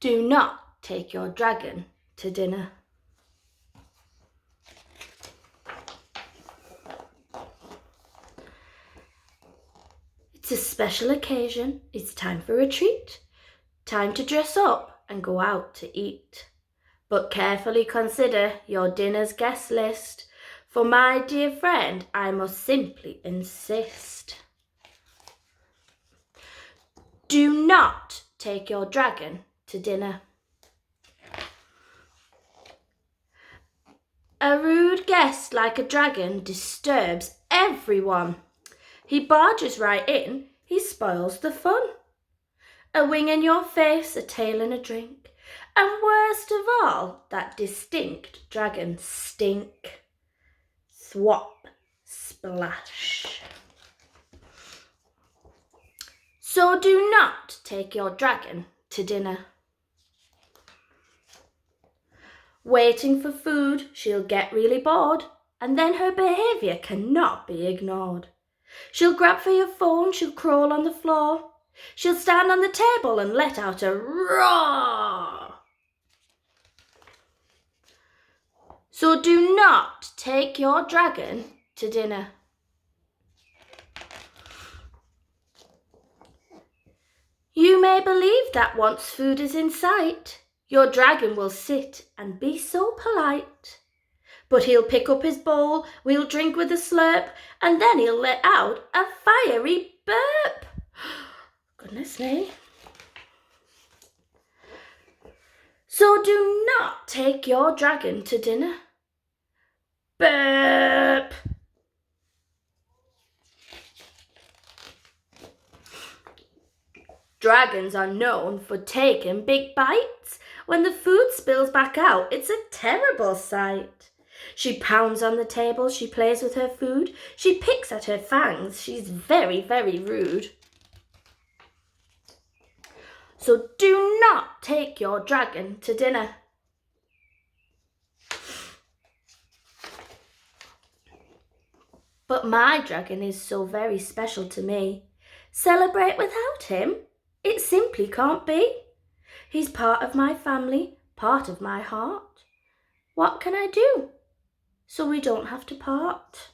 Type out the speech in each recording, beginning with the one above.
Do not take your dragon to dinner. It's a special occasion. It's time for a treat. Time to dress up and go out to eat. But carefully consider your dinner's guest list. For my dear friend, I must simply insist. Do not take your dragon to dinner. A rude guest like a dragon disturbs everyone. He barges right in, he spoils the fun. A wing in your face, a tail in a drink, and worst of all, that distinct dragon stink. Thwop, splash. So do not take your dragon to dinner. Waiting for food, she'll get really bored, and then her behaviour cannot be ignored. She'll grab for your phone, she'll crawl on the floor, she'll stand on the table and let out a roar. So do not take your dragon to dinner. You may believe that once food is in sight, your dragon will sit and be so polite. But he'll pick up his bowl, we'll drink with a slurp, and then he'll let out a fiery burp. Goodness me. So do not take your dragon to dinner. Burp. Dragons are known for taking big bites. When the food spills back out, it's a terrible sight. She pounds on the table, she plays with her food, she picks at her fangs, she's very, very rude. So do not take your dragon to dinner. But my dragon is so very special to me. Celebrate without him? It simply can't be. He's part of my family, part of my heart. What can I do so we don't have to part?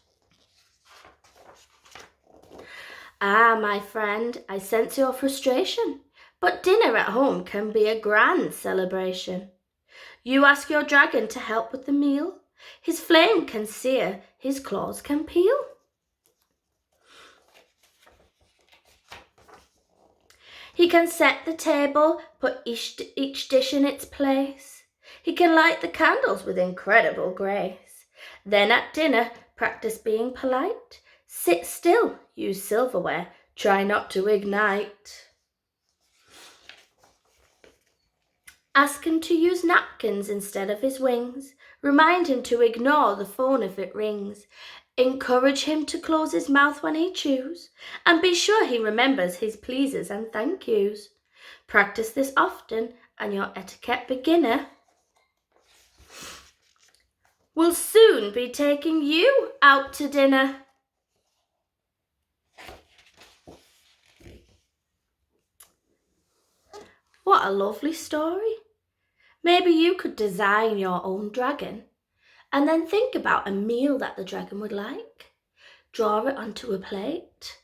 Ah, my friend, I sense your frustration, but dinner at home can be a grand celebration. You ask your dragon to help with the meal. His flame can sear, his claws can peel. He can set the table, put each dish in its place. He can light the candles with incredible grace. Then at dinner, practice being polite. Sit still, use silverware, try not to ignite. Ask him to use napkins instead of his wings. Remind him to ignore the phone if it rings. Encourage him to close his mouth when he chews, and be sure he remembers his pleases and thank yous. Practice this often, and your etiquette beginner will soon be taking you out to dinner. What a lovely story. Maybe you could design your own dragon and then think about a meal that the dragon would like. Draw it onto a plate